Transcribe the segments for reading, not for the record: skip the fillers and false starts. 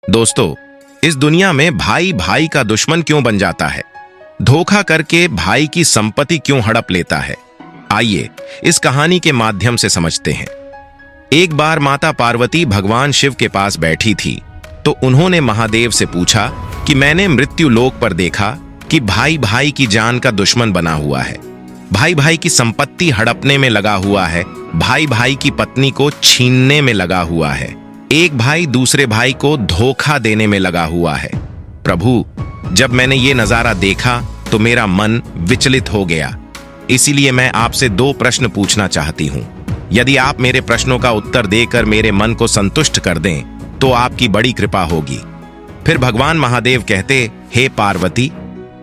दोस्तों, इस दुनिया में भाई भाई का दुश्मन क्यों बन जाता है? धोखा करके भाई की संपत्ति क्यों हड़प लेता है? आइए इस कहानी के माध्यम से समझते हैं। एक बार माता पार्वती भगवान शिव के पास बैठी थी तो उन्होंने महादेव से पूछा कि मैंने मृत्यु लोक पर देखा कि भाई भाई की जान का दुश्मन बना हुआ है, भाई भाई की संपत्ति हड़पने में लगा हुआ है, भाई भाई की पत्नी को छीनने में लगा हुआ है, एक भाई दूसरे भाई को धोखा देने में लगा हुआ है। प्रभु, जब मैंने ये नजारा देखा तो मेरा मन विचलित हो गया। इसीलिए मैं आपसे 2 प्रश्न पूछना चाहती हूँ। यदि आप मेरे प्रश्नों का उत्तर देकर मेरे मन को संतुष्ट कर दें तो आपकी बड़ी कृपा होगी। फिर भगवान महादेव कहते, हे पार्वती,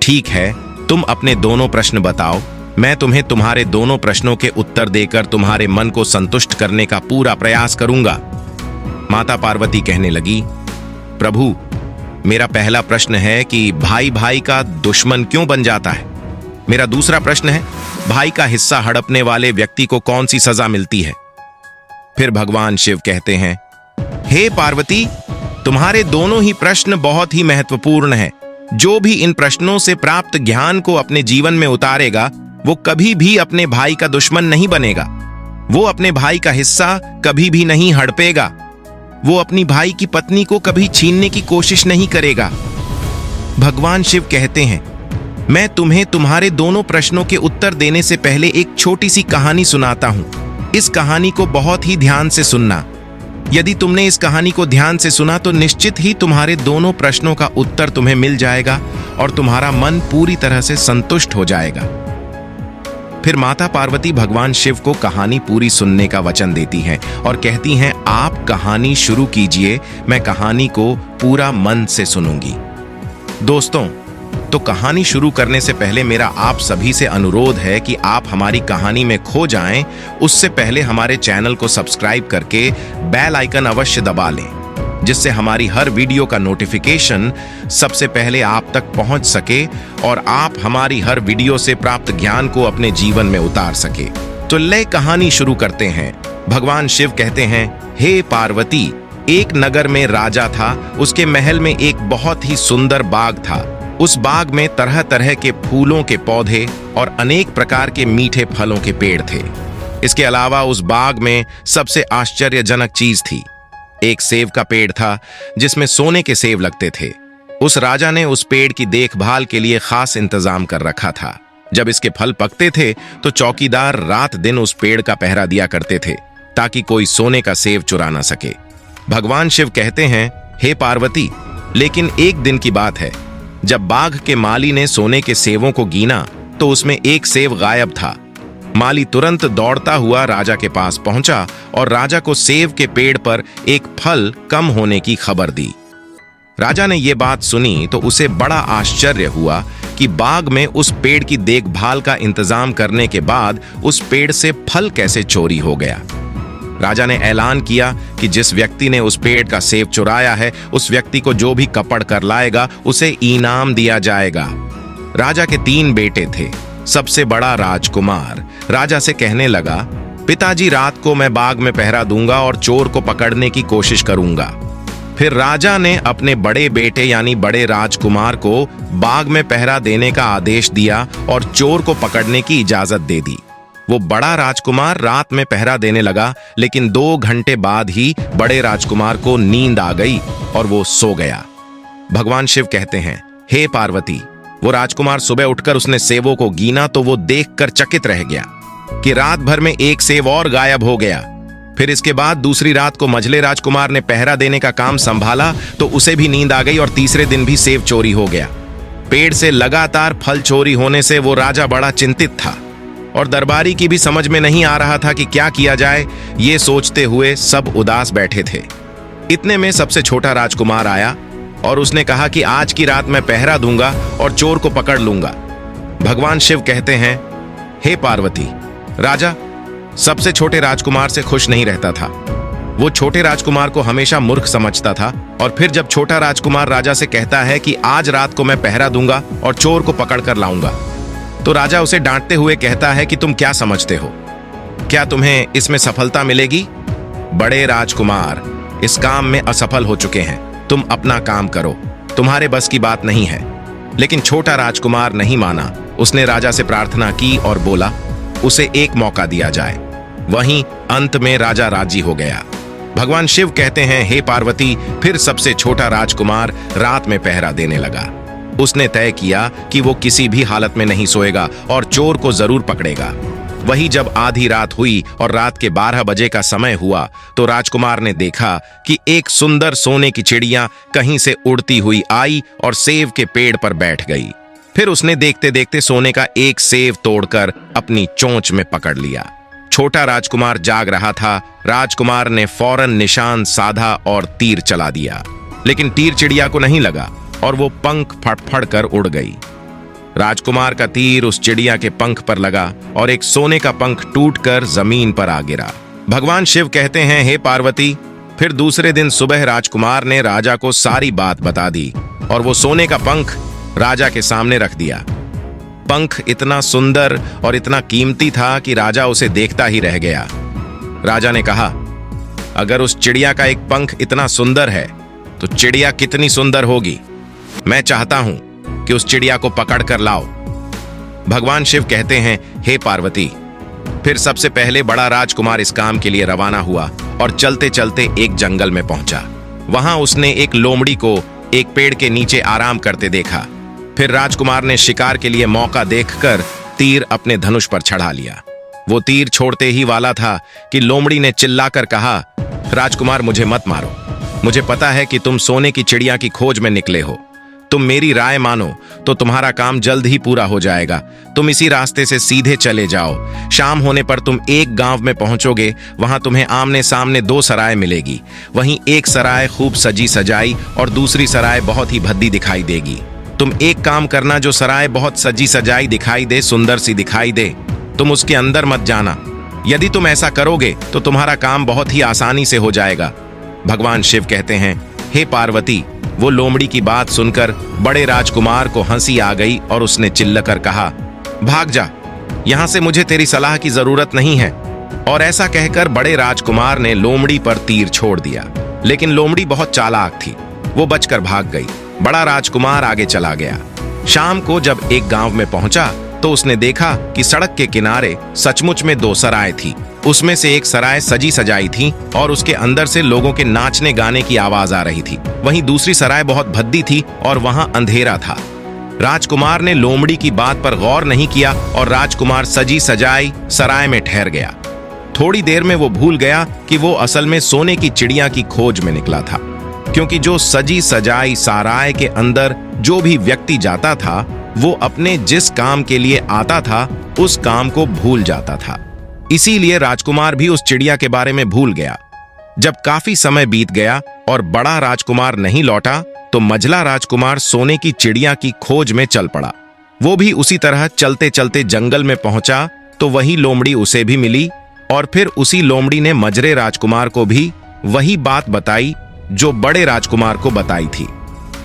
ठीक है, तुम अपने दोनों प्रश्न बताओ, मैं तुम्हें तुम्हारे दोनों प्रश्नों के उत्तर देकर तुम्हारे मन को संतुष्ट करने का पूरा प्रयास करूंगा। माता पार्वती कहने लगी, प्रभु, मेरा पहला प्रश्न है कि भाई भाई का दुश्मन क्यों बन जाता है। मेरा दूसरा प्रश्न है, भाई का हिस्सा हड़पने वाले व्यक्ति को कौन सी सजा मिलती है। फिर भगवान शिव कहते हैं, हे पार्वती, तुम्हारे दोनों ही प्रश्न बहुत ही महत्वपूर्ण हैं। जो भी इन प्रश्नों से प्राप्त ज्ञान को अपने जीवन में उतारेगा वो कभी भी अपने भाई का दुश्मन नहीं बनेगा। वो अपने भाई का हिस्सा कभी भी नहीं हड़पेगा। वो अपनी भाई की पत्नी को कभी छीनने की कोशिश नहीं करेगा। भगवान शिव कहते हैं, मैं तुम्हें तुम्हारे दोनों प्रश्नों के उत्तर देने से पहले एक छोटी सी कहानी सुनाता हूं। इस कहानी को बहुत ही ध्यान से सुनना। यदि तुमने इस कहानी को ध्यान से सुना तो निश्चित ही तुम्हारे दोनों प्रश्नों का उत्तर तुम्हें मिल जाएगा और तुम्हारा मन पूरी तरह से संतुष्ट हो जाएगा। फिर माता पार्वती भगवान शिव को कहानी पूरी सुनने का वचन देती हैं और कहती हैं, आप कहानी शुरू कीजिए, मैं कहानी को पूरा मन से सुनूंगी। दोस्तों, तो कहानी शुरू करने से पहले मेरा आप सभी से अनुरोध है कि आप हमारी कहानी में खो जाएं, उससे पहले हमारे चैनल को सब्सक्राइब करके बेल आइकन अवश्य दबा लें, जिससे हमारी हर वीडियो का नोटिफिकेशन सबसे पहले आप तक पहुंच सके और आप हमारी हर वीडियो से प्राप्त ज्ञान को अपने जीवन में उतार सके। तो ले कहानी शुरू करते हैं। भगवान शिव कहते हैं, हे पार्वती, एक नगर में राजा था। उसके महल में एक बहुत ही सुंदर बाग था। उस बाग में तरह तरह के फूलों के पौधे और अनेक प्रकार के मीठे फलों के पेड़ थे। इसके अलावा उस बाग में सबसे आश्चर्यजनक चीज थी। एक सेब का पेड़ था जिसमें सोने के सेब लगते थे। उस राजा ने उस पेड़ की देखभाल के लिए खास इंतजाम कर रखा था। जब इसके फल पकते थे तो चौकीदार रात दिन उस पेड़ का पहरा दिया करते थे ताकि कोई सोने का सेब चुरा ना सके। भगवान शिव कहते हैं, हे पार्वती, लेकिन एक दिन की बात है, जब बाग के माली ने सोने के सेबों को गिना तो उसमें एक सेब गायब था। माली तुरंत दौड़ता हुआ राजा के पास पहुंचा और राजा को सेब के पेड़ पर एक फल कम होने की खबर दी। राजा ने यह बात सुनी तो उसे बड़ा आश्चर्य हुआ कि बाग में उस पेड़ की देखभाल का इंतजाम करने के बाद उस पेड़ से फल कैसे चोरी हो गया। राजा ने ऐलान किया कि जिस व्यक्ति ने उस पेड़ का सेब चुराया है, उस व्यक्ति को जो भी कपड़ कर लाएगा उसे इनाम दिया जाएगा। राजा के 3 बेटे थे। सबसे बड़ा राजकुमार राजा से कहने लगा, पिताजी, रात को मैं बाग में पहरा दूंगा और चोर को पकड़ने की कोशिश करूंगा। फिर राजा ने अपने बड़े बेटे यानी बड़े राजकुमार को बाग में पहरा देने का आदेश दिया और चोर को पकड़ने की इजाजत दे दी। वो बड़ा राजकुमार रात में पहरा देने लगा, लेकिन 2 घंटे बाद ही बड़े राजकुमार को नींद आ गई और वो सो गया। भगवान शिव कहते हैं, हे पार्वती, वो राजकुमार सुबह उठकर उसने सेबों को गिना तो वो देखकर चकित रह गया कि रात भर में एक सेब और गायब हो गया। फिर इसके बाद दूसरी रात को मझले राजकुमार ने पहरा देने का काम संभाला तो उसे भी नींद आ गई और तीसरे दिन भी सेब चोरी हो गया। पेड़ से लगातार फल चोरी होने से वो राजा बड़ा चिंतित था और दरबारी की भी समझ में नहीं आ रहा था कि क्या किया जाए। ये सोचते हुए सब उदास बैठे थे। इतने में सबसे छोटा राजकुमार आया और उसने कहा कि आज की रात मैं पहरा दूंगा और चोर को पकड़ लूंगा। भगवान शिव कहते हैं, हे पार्वती, राजा सबसे छोटे राजकुमार से खुश नहीं रहता था। वो छोटे राजकुमार को हमेशा मूर्ख समझता था और फिर जब छोटा राजकुमार राजा से कहता है कि आज रात को मैं पहरा दूंगा और चोर को पकड़ कर लाऊंगा, तो राजा उसे डांटते हुए कहता है कि तुम क्या समझते हो, क्या तुम्हें इसमें सफलता मिलेगी? बड़े राजकुमार इस काम में असफल हो चुके हैं। तुम अपना काम करो, तुम्हारे बस की बात नहीं है। लेकिन छोटा राजकुमार नहीं माना। उसने राजा से प्रार्थना की और बोला उसे एक मौका दिया जाए। वहीं अंत में राजा राजी हो गया। भगवान शिव कहते हैं, हे पार्वती, फिर सबसे छोटा राजकुमार रात में पहरा देने लगा। उसने तय किया कि वो किसी भी हालत में नहीं सोएगा और चोर को जरूर पकड़ेगा। वही जब आधी रात हुई और रात के 12 बजे का समय हुआ तो राजकुमार ने देखा कि एक सुंदर सोने की चिड़िया कहीं से उड़ती हुई आई और सेव के पेड़ पर बैठ गई। फिर उसने देखते देखते सोने का एक सेव तोड़कर अपनी चोंच में पकड़ लिया। छोटा राजकुमार जाग रहा था। राजकुमार ने फौरन निशान साधा और तीर चला दिया, लेकिन तीर चिड़िया को नहीं लगा और वो पंख फड़फड़ कर उड़ गई। राजकुमार का तीर उस चिड़िया के पंख पर लगा और एक सोने का पंख टूटकर जमीन पर आ गिरा। भगवान शिव कहते हैं, हे पार्वती, फिर दूसरे दिन सुबह राजकुमार ने राजा को सारी बात बता दी और वो सोने का पंख राजा के सामने रख दिया। पंख इतना सुंदर और इतना कीमती था कि राजा उसे देखता ही रह गया। राजा ने कहा, अगर उस चिड़िया का एक पंख इतना सुंदर है तो चिड़िया कितनी सुंदर होगी। मैं चाहता हूं कि उस चिड़िया को पकड़ कर लाओ। भगवान शिव कहते हैं, हे पार्वती, फिर सबसे पहले बड़ा राजकुमार इस काम के लिए रवाना हुआ और चलते चलते एक जंगल में पहुंचा। वहां उसने एक लोमड़ी को एक पेड़ के नीचे आराम करते देखा। फिर राजकुमार ने शिकार के लिए मौका देखकर तीर अपने धनुष पर चढ़ा लिया। वो तीर छोड़ते ही वाला था कि लोमड़ी ने चिल्लाकर कहा, राजकुमार, मुझे मत मारो। मुझे पता है कि तुम सोने की चिड़िया की खोज में निकले हो। तुम मेरी राय मानो तो तुम्हारा काम जल्द ही पूरा हो जाएगा। तुम इसी रास्ते से सीधे चले जाओ। शाम होने पर तुम एक गांव में पहुंचोगे। वहां तुम्हें आमने सामने 2 सराय मिलेगी। वहीं एक सराय खूब सजी सजाई और दूसरी सराय बहुत ही भद्दी दिखाई देगी। तुम एक काम करना, जो सराय बहुत सजी सजाई दिखाई दे, सुंदर सी दिखाई दे, तुम उसके अंदर मत जाना। यदि तुम ऐसा करोगे तो तुम्हारा काम बहुत ही आसानी से हो जाएगा। भगवान शिव कहते हैं, हे पार्वती, वो लोमड़ी की बात सुनकर बड़े राजकुमार को हंसी आ गई और उसने चिल्लाकर कहा, भाग जा, यहां से मुझे तेरी सलाह की जरूरत नहीं है। और ऐसा कहकर बड़े राजकुमार ने लोमड़ी पर तीर छोड़ दिया। लेकिन लोमड़ी बहुत चालाक थी, वो बचकर भाग गई। बड़ा राजकुमार आगे चला गया। शाम को जब एक गांव में पहुंचा तो उसने देखा कि सड़क के किनारे सचमुच में 2 सराय थी। उसमें से एक सराय सजी सजाई थी और उसके अंदर से लोगों के नाचने गाने की आवाज आ रही थी। वहीं दूसरी सराय बहुत भद्दी थी और वहां अंधेरा था। राजकुमार ने लोमड़ी की बात पर गौर नहीं किया और राजकुमार सजी सजाई सराय में ठहर गया। थोड़ी देर में वो भूल गया कि वो असल में सोने की चिड़िया की खोज में निकला था, क्योंकि जो सजी सजाई सराय के अंदर जो भी व्यक्ति जाता था वो अपने जिस काम के लिए आता था उस काम को भूल जाता था। इसीलिए राजकुमार भी उस चिड़िया के बारे में भूल गया। जब काफी समय बीत गया और बड़ा राजकुमार नहीं लौटा तो मझला राजकुमार सोने की चिड़िया की खोज में चल पड़ा। वो भी उसी तरह चलते चलते जंगल में पहुंचा तो वही लोमड़ी उसे भी मिली और फिर उसी लोमड़ी ने मझरे राजकुमार को भी वही बात बताई जो बड़े राजकुमार को बताई थी।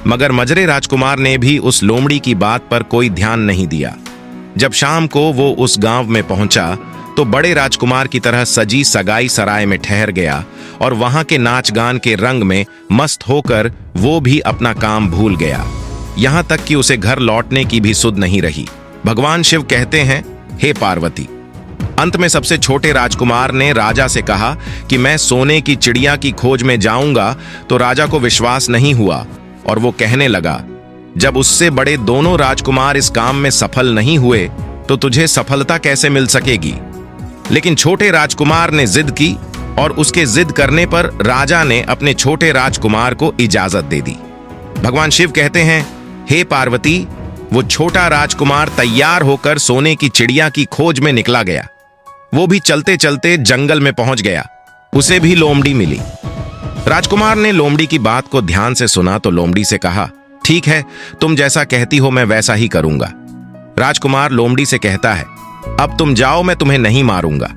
मगर मझरे राजकुमार ने भी उस लोमड़ी की बात पर कोई ध्यान नहीं दिया। जब शाम को वो उस गांव में पहुंचा तो बड़े राजकुमार की तरह सजी सगाई सराय में ठहर गया और वहां के नाच गान के रंग में मस्त होकर वो भी अपना काम भूल गया। यहां तक कि उसे घर लौटने की भी सुध नहीं रही। भगवान शिव कहते हैं, हे पार्वती, अंत में सबसे छोटे राजकुमार ने राजा से कहा कि मैं सोने की चिड़िया की खोज में जाऊंगा। तो राजा को विश्वास नहीं हुआ और वो कहने लगा, जब उससे बड़े दोनों राजकुमार इस काम में सफल नहीं हुए तो तुझे सफलता कैसे मिल सकेगी। लेकिन छोटे राजकुमार ने जिद की और उसके जिद करने पर राजा ने अपने छोटे राजकुमार को इजाजत दे दी। भगवान शिव कहते हैं, हे पार्वती, वो छोटा राजकुमार तैयार होकर सोने की चिड़िया की खोज में निकला गया। वो भी चलते चलते जंगल में पहुंच गया। उसे भी लोमड़ी मिली। राजकुमार ने लोमड़ी की बात को ध्यान से सुना तो लोमड़ी से कहा, ठीक है, तुम जैसा कहती हो मैं वैसा ही करूंगा। राजकुमार लोमड़ी से कहता है, अब तुम जाओ, मैं तुम्हें नहीं मारूंगा।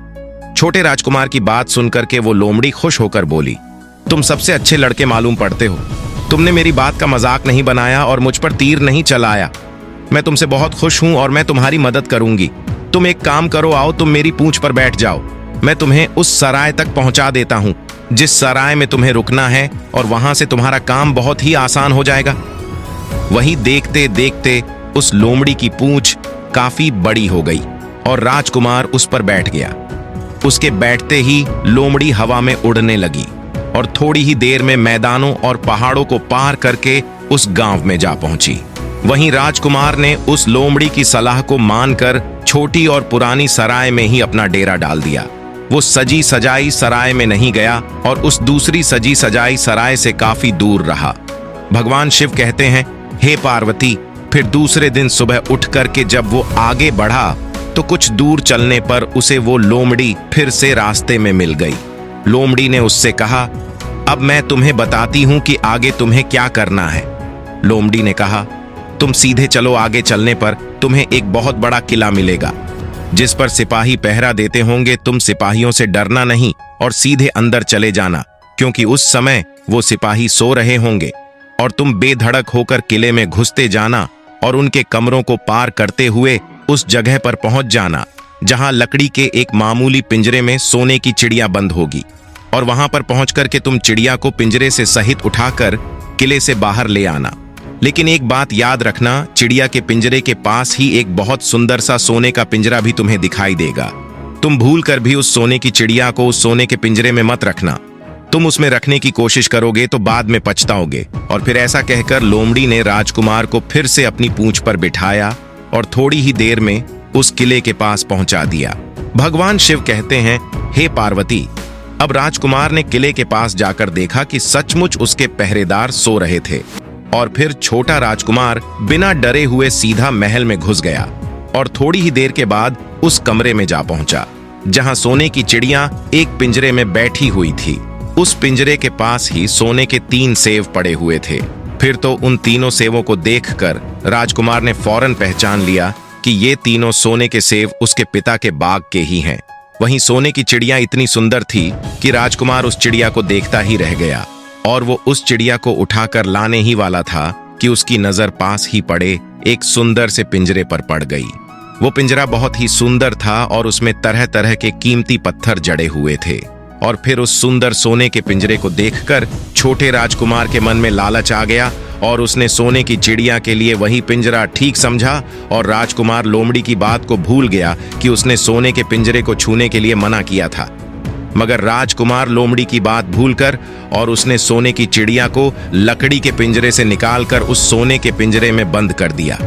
छोटे राजकुमार की बात सुनकर के वो लोमड़ी खुश होकर बोली, तुम सबसे अच्छे लड़के मालूम पड़ते हो। तुमने मेरी बात का मजाक नहीं बनाया और मुझ पर तीर नहीं चलाया। मैं तुमसे बहुत खुश हूं और मैं तुम्हारी मदद करूंगी। तुम एक काम करो, आओ तुम मेरी पूंछ पर बैठ जाओ। मैं तुम्हें उस सराय तक पहुंचा देता हूं जिस सराय में तुम्हें रुकना है, और वहां से तुम्हारा काम बहुत ही आसान हो जाएगा। वहीं देखते देखते उस लोमड़ी की पूंछ काफी बड़ी हो गई और राजकुमार उस पर बैठ गया। उसके बैठते ही लोमड़ी हवा में उड़ने लगी और थोड़ी ही देर में मैदानों और पहाड़ों को पार करके उस गांव में जा पहुंची। वहीं राजकुमार ने उस लोमड़ी की सलाह को मानकर छोटी और पुरानी सराय में ही अपना डेरा डाल दिया। वो सजी सजाई सराय में नहीं गया और उस दूसरी सजी सजाई सराय से काफी दूर रहा। भगवान शिव कहते हैं, हे पार्वती, फिर दूसरे दिन सुबह उठ करके जब वो आगे बढ़ा तो कुछ दूर चलने पर उसे वो लोमड़ी फिर से रास्ते में मिल गई। लोमड़ी ने उससे कहा, अब मैं तुम्हें बताती हूं कि आगे तुम्हें क्या करना है। लोमड़ी ने कहा, तुम सीधे चलो, आगे चलने पर तुम्हें एक बहुत बड़ा किला मिलेगा जिस पर सिपाही पहरा देते होंगे। तुम सिपाहियों से डरना नहीं और सीधे अंदर चले जाना, क्योंकि उस समय वो सिपाही सो रहे होंगे, और तुम बेधड़क होकर किले में घुसते जाना और उनके कमरों को पार करते हुए उस जगह पर पहुंच जाना जहां लकड़ी के एक मामूली पिंजरे में सोने की चिड़िया बंद होगी, और वहां पर पहुंच करके तुम चिड़िया को पिंजरे से सहित उठाकर किले से बाहर ले आना। लेकिन एक बात याद रखना, चिड़िया के पिंजरे के पास ही एक बहुत सुंदर सा सोने का पिंजरा भी तुम्हें दिखाई देगा। तुम भूल कर भी उस सोने की चिड़िया को उस सोने के पिंजरे में मत रखना। तुम उसमें रखने की कोशिश करोगे तो बाद में पछताओगे। और फिर ऐसा कहकर लोमड़ी ने राजकुमार को फिर से अपनी पूंछ पर बिठाया और थोड़ी ही देर में उस किले के पास पहुंचा दिया। भगवान शिव कहते हैं, हे पार्वती, अब राजकुमार ने किले के पास जाकर देखा कि सचमुच उसके पहरेदार सो रहे थे, और फिर छोटा राजकुमार बिना डरे हुए सीधा महल में घुस गया और थोड़ी ही देर के बाद उस कमरे में जा पहुंचा जहां सोने की चिड़िया एक पिंजरे में बैठी हुई थी। उस पिंजरे के पास ही सोने के 3 सेव पड़े हुए थे। फिर तो उन तीनों सेवों को देखकर राजकुमार ने फौरन पहचान लिया कि ये तीनों सोने के सेव उसके पिता के बाग के ही हैं। वहीं सोने की चिड़िया इतनी सुंदर थी कि राजकुमार उस चिड़िया को देखता ही रह गया, और वो उस चिड़िया को उठाकर लाने ही वाला था कि उसकी नजर पास ही पड़े एक सुंदर से पिंजरे पर पड़ गई। वो पिंजरा बहुत ही सुंदर था और उसमें तरह तरह के कीमती पत्थर जड़े हुए थे। और फिर उस सुंदर सोने के पिंजरे को देखकर छोटे राजकुमार के मन में लालच आ गया और उसने सोने की चिड़िया के लिए वही पिंजरा ठीक समझा, और राजकुमार लोमड़ी की बात को भूल गया कि उसने सोने के पिंजरे को छूने के लिए मना किया था। मगर राजकुमार लोमड़ी की बात भूलकर और उसने सोने की चिड़िया को लकड़ी के पिंजरे से निकालकर उस सोने के पिंजरे में बंद कर दिया।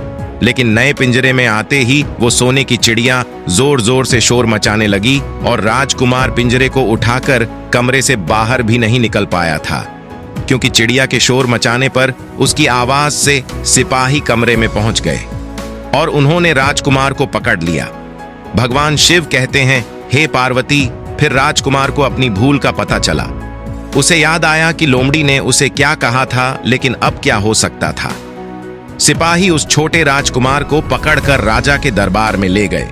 लेकिन नए पिंजरे में आते ही वो सोने की चिड़िया जोर जोर से शोर मचाने लगी और राजकुमार पिंजरे को उठाकर कमरे से बाहर भी नहीं निकल पाया था, क्योंकि चिड़िया के शोर मचाने पर उसकी आवाज से सिपाही कमरे में पहुंच गए और उन्होंने राजकुमार को पकड़ लिया। भगवान शिव कहते हैं, हे पार्वती, फिर राजकुमार को अपनी भूल का पता चला। उसे याद आया कि लोमड़ी ने उसे क्या कहा था, लेकिन अब क्या हो सकता था। सिपाही उस छोटे राजकुमार को पकड़कर राजा के दरबार में ले गए।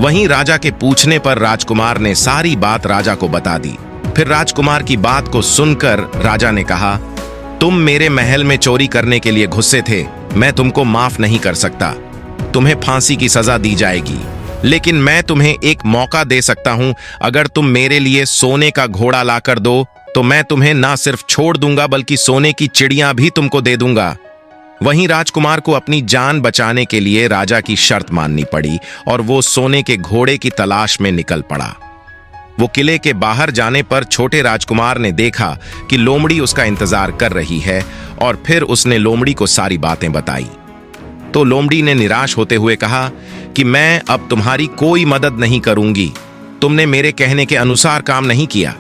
वहीं राजा के पूछने पर राजकुमार ने सारी बात राजा को बता दी। फिर राजकुमार की बात को सुनकर राजा ने कहा, तुम मेरे महल में चोरी करने के लिए घुसे थे, मैं तुमको माफ नहीं कर सकता। तुम्हें फांसी की सजा दी जाएगी, लेकिन मैं तुम्हें एक मौका दे सकता हूं। अगर तुम मेरे लिए सोने का घोड़ा लाकर दो तो मैं तुम्हें ना सिर्फ छोड़ दूंगा बल्कि सोने की चिड़िया भी तुमको दे दूंगा। वहीं राजकुमार को अपनी जान बचाने के लिए राजा की शर्त माननी पड़ी और वो सोने के घोड़े की तलाश में निकल पड़ा। वो किले के बाहर जाने पर छोटे राजकुमार ने देखा कि लोमड़ी उसका इंतजार कर रही है, और फिर उसने लोमड़ी को सारी बातें बताई। तो लोमड़ी ने निराश होते हुए कहा कि मैं अब तुम्हारी कोई मदद नहीं करूंगी। तुमने मेरे कहने के अनुसार काम नहीं किया।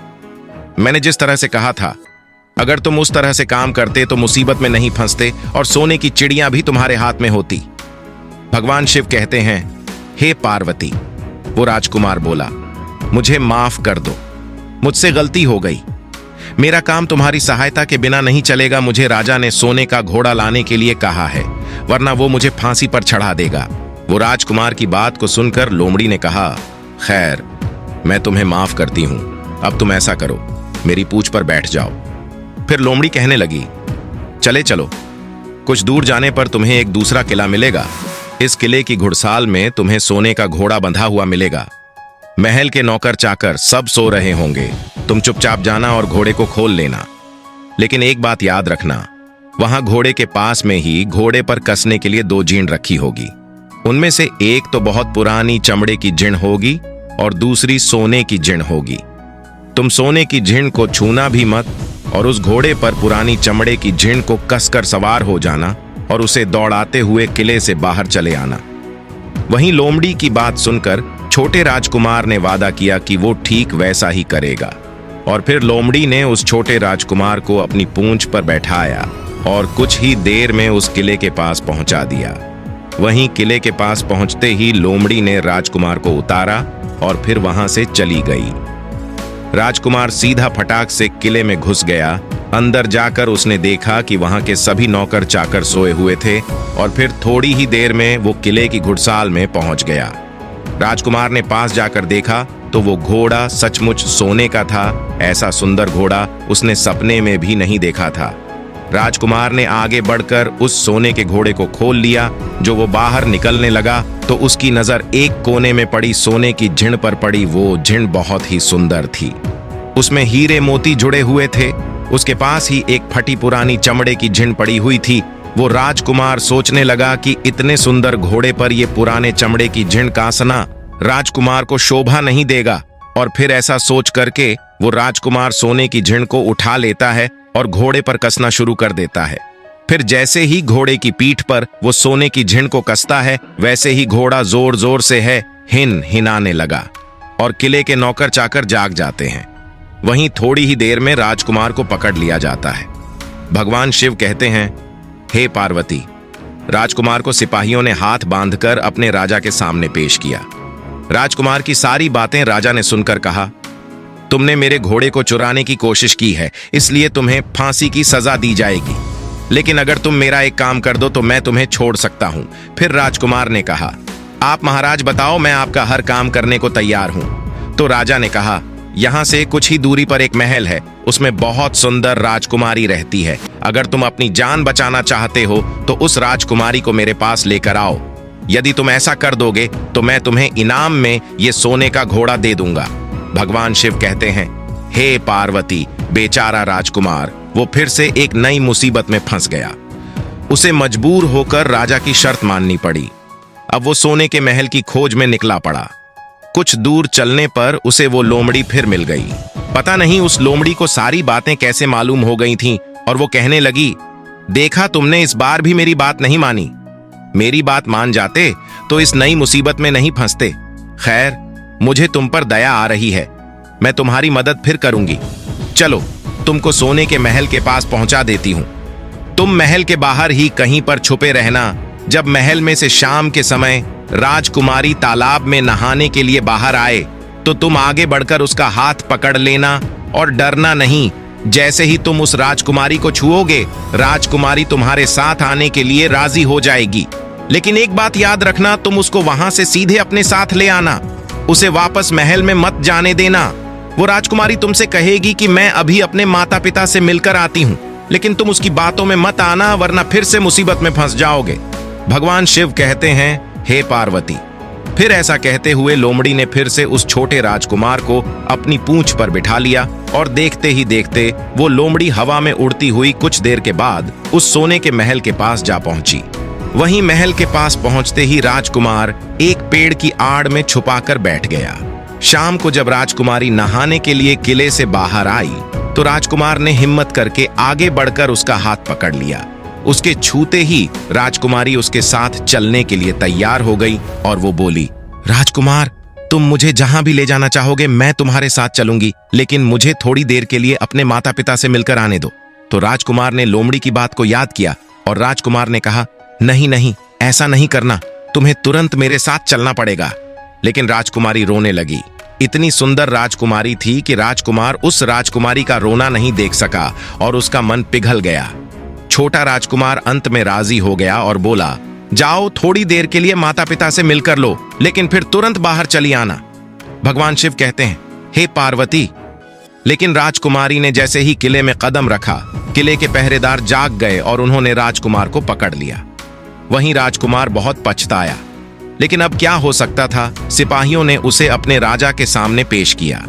मैंने जिस तरह से कहा था, अगर तुम उस तरह से काम करते तो मुसीबत में नहीं फंसते और सोने की चिड़िया भी तुम्हारे हाथ में होती। भगवान शिव कहते हैं, हे पार्वती, वो राजकुमार बोला, मुझे माफ कर दो, मुझसे गलती हो गई। मेरा काम तुम्हारी सहायता के बिना नहीं चलेगा। मुझे राजा ने सोने का घोड़ा लाने के लिए कहा है, वरना वो मुझे फांसी पर चढ़ा देगा। वो राजकुमार की बात को सुनकर लोमड़ी ने कहा, खैर, मैं तुम्हें माफ करती हूं। अब तुम ऐसा करो, मेरी पूंछ पर बैठ जाओ। फिर लोमड़ी कहने लगी, चले चलो, कुछ दूर जाने पर तुम्हें एक दूसरा किला मिलेगा। इस किले की घुड़साल में तुम्हें सोने का घोड़ा बंधा हुआ मिलेगा। महल के नौकर चाकर सब सो रहे होंगे, तुम चुपचाप जाना और घोड़े को खोल लेना। लेकिन एक बात याद रखना, वहां घोड़े के पास में ही घोड़े पर कसने के लिए 2 जीण रखी होगी। उनमें से एक तो बहुत पुरानी चमड़े की जीण होगी और दूसरी सोने की जीण होगी। तुम सोने की जीण को छूना भी मत और उस घोड़े पर पुरानी चमड़े की जीण को कसकर सवार हो जाना और उसे दौड़ाते हुए किले से बाहर चले आना। वहीं लोमड़ी की बात सुनकर छोटे राजकुमार ने वादा किया कि वो ठीक वैसा ही करेगा। और फिर लोमड़ी ने उस छोटे राजकुमार को अपनी पूंछ पर बैठाया और कुछ ही देर में उस किले के पास पहुंचा दिया। वहीं किले के पास पहुंचते ही लोमड़ी ने राजकुमार को उतारा और फिर वहां से चली गई। राजकुमार सीधा फटाक से किले में घुस गया। अंदर जाकर उसने देखा कि वहां के सभी नौकर चाकर सोए हुए थे और फिर थोड़ी ही देर में वो किले की घुड़साल में पहुंच गया। राजकुमार ने पास जाकर देखा तो वो घोड़ा सचमुच सोने का था। ऐसा सुंदर घोड़ा उसने सपने में भी नहीं देखा था। राजकुमार ने आगे बढ़कर उस सोने के घोड़े को खोल लिया। जो वो बाहर निकलने लगा तो उसकी नजर एक कोने में पड़ी सोने की झिण पर पड़ी। वो झिण बहुत ही सुंदर थी, उसमें हीरे मोती जुड़े हुए थे। उसके पास ही एक फटी पुरानी चमड़े की झिण पड़ी हुई थी। वो राजकुमार सोचने लगा कि इतने सुंदर घोड़े पर ये पुराने चमड़े की झिण कासना राजकुमार को शोभा नहीं देगा। और फिर ऐसा सोच करके वो राजकुमार सोने की झिण को उठा लेता है और घोड़े पर कसना शुरू कर देता है। फिर जैसे ही घोड़े की पीठ पर वो सोने की झिण को कसता है, वैसे ही घोड़ा जोर जोर से हिनाने लगा और किले के नौकर चाकर जाग जाते हैं। वहीं थोड़ी ही देर में राजकुमार को पकड़ लिया जाता है। भगवान शिव कहते हैं, हे पार्वती। राजकुमार को सिपाहियों ने हाथ बांधकर अपने राजा के सामने पेश किया। राजकुमार की सारी बातें राजा ने सुनकर कहा, तुमने मेरे घोड़े को चुराने की कोशिश की है, इसलिए तुम्हें फांसी की सजा दी जाएगी। लेकिन अगर तुम मेरा एक काम कर दो तो मैं तुम्हें छोड़ सकता हूं। फिर राजकुमार ने कहा, आप महाराज बताओ, मैं आपका हर काम करने को तैयार हूं। तो राजा ने कहा, यहां से कुछ ही दूरी पर एक महल है, उसमें बहुत सुंदर राजकुमारी रहती है। अगर तुम अपनी जान बचाना चाहते हो तो उस राजकुमारी को मेरे पास लेकर आओ। यदि तुम ऐसा कर दोगे तो मैं तुम्हें इनाम में ये सोने का घोड़ा दे दूंगा। भगवान शिव कहते हैं, हे पार्वती, बेचारा राजकुमार वो फिर से एक नई मुसीबत में फंस गया। उसे मजबूर होकर राजा की शर्त माननी पड़ी। अब वो सोने के महल की खोज में निकला पड़ा। कुछ दूर चलने पर उसे वो लोमड़ी फिर मिल गई। पता नहीं उस लोमड़ी को सारी बातें कैसे मालूम हो गई थीं और वो कहने लगी, देखा तुमने, इस बार भी मेरी बात नहीं मानी। मेरी बात मान जाते तो इस नई मुसीबत में नहीं फंसते। खैर, मुझे तुम पर दया आ रही है, मैं तुम्हारी मदद फिर करूंगी। चलो, तुमको सोने के महल के पास पहुंचा देती हूं। तुम महल के बाहर ही कहीं पर छुपे रहना। जब महल में से शाम के समय राजकुमारी तालाब में नहाने के लिए बाहर आए तो तुम आगे बढ़कर उसका हाथ पकड़ लेना और डरना नहीं। जैसे ही तुम उस राजकुमारी को छुओगे, राजकुमारी तुम्हारे साथ आने के लिए राजी हो जाएगी। लेकिन एक बात याद रखना, तुम उसको वहां से सीधे अपने साथ ले आना, उसे वापस महल में मत जाने देना। वो राजकुमारी तुमसे कहेगी कि मैं अभी अपने माता पिता से मिलकर आती हूं, लेकिन तुम उसकी बातों में मत आना, वरना फिर से मुसीबत में फंस जाओगे। भगवान शिव कहते हैं, हे पार्वती। फिर ऐसा कहते हुए लोमड़ी ने फिर से उस छोटे राजकुमार को अपनी पूंछ पर बिठा लिया और देखते ही देखते वो लोमड़ी हवा में उड़ती हुई कुछ देर के बाद उस सोने के महल के पास जा पहुंची। वहीं महल के पास पहुंचते ही राजकुमार एक पेड़ की आड़ में छुपाकर बैठ गया। शाम को जब राजकुमारी नहाने के लिए किले से बाहर आई तो राजकुमार ने हिम्मत करके आगे बढ़कर उसका हाथ पकड़ लिया। उसके छूते ही राजकुमारी उसके साथ चलने के लिए तैयार हो गई और वो बोली, राजकुमार, तुम मुझे जहां भी ले जाना चाहोगे मैं तुम्हारे साथ चलूंगी, लेकिन मुझे थोड़ी देर के लिए अपने माता पिता से मिलकर आने दो। तो राजकुमार ने लोमड़ी की बात को याद किया और राजकुमार ने कहा, नहीं नहीं, ऐसा नहीं करना, तुम्हें तुरंत मेरे साथ चलना पड़ेगा। लेकिन राजकुमारी रोने लगी। इतनी सुंदर राजकुमारी थी कि राजकुमार उस राजकुमारी का रोना नहीं देख सका और उसका मन पिघल गया। छोटा राजकुमार अंत में राजी हो गया और बोला, जाओ, थोड़ी देर के लिए माता पिता से मिलकर लो, लेकिन फिर तुरंत बाहर चली आना। भगवान शिव कहते हैं, हे पार्वती। लेकिन राजकुमारी ने जैसे ही किले में कदम रखा, किले के पहरेदार जाग गए और उन्होंने राजकुमार को पकड़ लिया। वहीं राजकुमार बहुत पछताया। लेकिन अब क्या हो सकता था। सिपाहियों ने उसे अपने राजा के सामने पेश किया।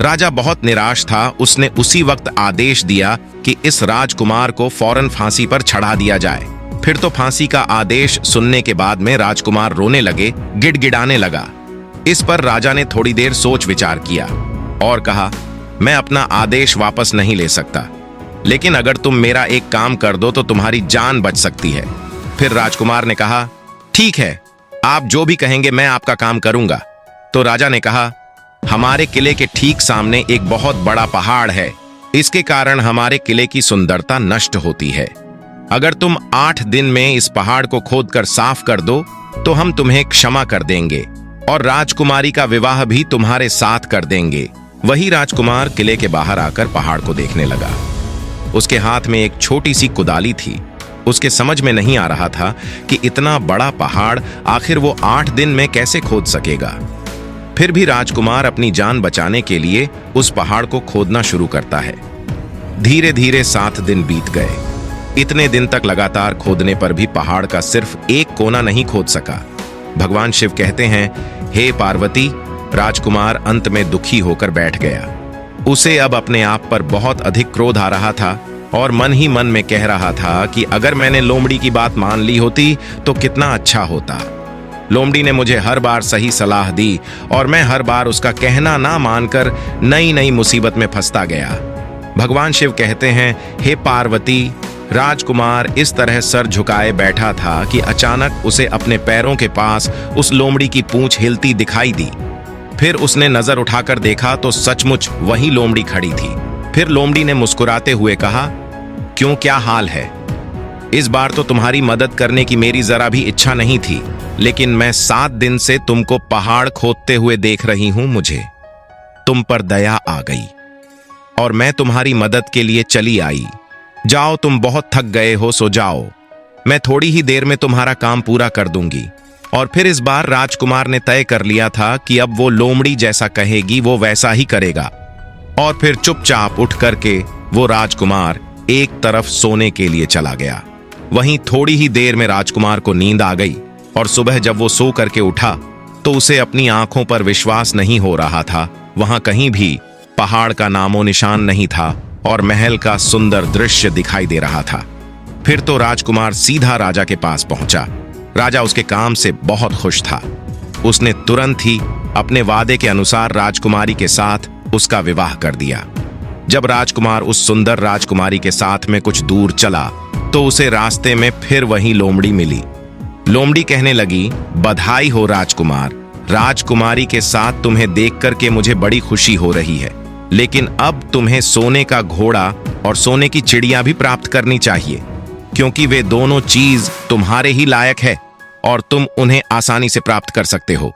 राजा बहुत निराश था। उसने उसी वक्त आदेश दिया कि इस राजकुमार को फौरन फांसी पर चढ़ा दिया जाए। फिर तो फांसी का आदेश सुनने के बाद में राजकुमार रोने लगे, गिड़गिड़ाने लगा। इस पर राजा ने थोड़ी देर सोच विचार किया और कहा, मैं अपना आदेश वापस नहीं ले सकता, लेकिन अगर तुम मेरा एक काम कर दो तो तुम्हारी जान बच सकती है। फिर राजकुमार ने कहा, ठीक है, आप जो भी कहेंगे मैं आपका काम करूंगा। तो राजा ने कहा, हमारे किले के ठीक सामने एक बहुत बड़ा पहाड़ है। इसके कारण हमारे किले की सुंदरता नष्ट होती है। अगर तुम 8 दिन में इस पहाड़ को खोदकर साफ कर दो तो हम तुम्हें क्षमा कर देंगे और राजकुमारी का विवाह भी तुम्हारे साथ कर देंगे। वही राजकुमार किले के बाहर आकर पहाड़ को देखने लगा। उसके हाथ में एक छोटी सी कुदाली थी। उसके समझ में नहीं आ रहा था कि इतना बड़ा पहाड़ आखिर वो 8 दिन में कैसे खोद सकेगा। फिर भी राजकुमार अपनी जान बचाने के लिए उस पहाड़ को खोदना शुरू करता है। धीरे धीरे 7 दिन बीत गए। इतने दिन तक लगातार खोदने पर भी पहाड़ का सिर्फ एक कोना नहीं खोद सका। भगवान शिव कहते हैं, हे पार्वती, राजकुमार अंत में दुखी होकर बैठ गया। उसे अब अपने आप पर बहुत अधिक क्रोध आ रहा था और मन ही मन में कह रहा था कि अगर मैंने लोमड़ी की बात मान ली होती तो कितना अच्छा होता। लोमड़ी ने मुझे हर बार सही सलाह दी और मैं हर बार उसका कहना ना मानकर नई नई मुसीबत में फंसता गया। भगवान शिव कहते हैं, हे पार्वती, राजकुमार इस तरह सर झुकाए बैठा था कि अचानक उसे अपने पैरों के पास उस लोमड़ी की पूंछ हिलती दिखाई दी। फिर उसने नजर उठाकर देखा तो सचमुच वही लोमड़ी खड़ी थी। फिर लोमड़ी ने मुस्कुराते हुए कहा, क्यों, क्या हाल है? इस बार तो तुम्हारी मदद करने की मेरी जरा भी इच्छा नहीं थी, लेकिन मैं 7 दिन से तुमको पहाड़ खोदते हुए देख रही हूं। मुझे तुम पर दया आ गई और मैं तुम्हारी मदद के लिए चली आई। जाओ, तुम बहुत थक गए हो, सो जाओ। मैं थोड़ी ही देर में तुम्हारा काम पूरा कर दूंगी। और फिर इस बार राजकुमार ने तय कर लिया था कि अब वो लोमड़ी जैसा कहेगी वो वैसा ही करेगा। और फिर चुपचाप उठ करके वो राजकुमार एक तरफ सोने के लिए चला गया। वहीं थोड़ी ही देर में राजकुमार को नींद आ गई और सुबह जब वो सो करके उठा तो उसे अपनी आंखों पर विश्वास नहीं हो रहा था। वहां कहीं भी पहाड़ का नामो निशान नहीं था और महल का सुंदर दृश्य दिखाई दे रहा था। फिर तो राजकुमार सीधा राजा के पास पहुंचा। राजा उसके काम से बहुत खुश था। उसने तुरंत ही अपने वादे के अनुसार राजकुमारी के साथ उसका विवाह कर दिया। जब राजकुमार उस सुंदर राजकुमारी के साथ में कुछ दूर चला तो उसे रास्ते में फिर वही लोमड़ी मिली। लोमड़ी कहने लगी, बधाई हो राजकुमार, राजकुमारी के साथ तुम्हें देख करके मुझे बड़ी खुशी हो रही है, लेकिन अब तुम्हें सोने का घोड़ा और सोने की चिड़िया भी प्राप्त करनी चाहिए, क्योंकि वे दोनों चीज तुम्हारे ही लायक है और तुम उन्हें आसानी से प्राप्त कर सकते हो।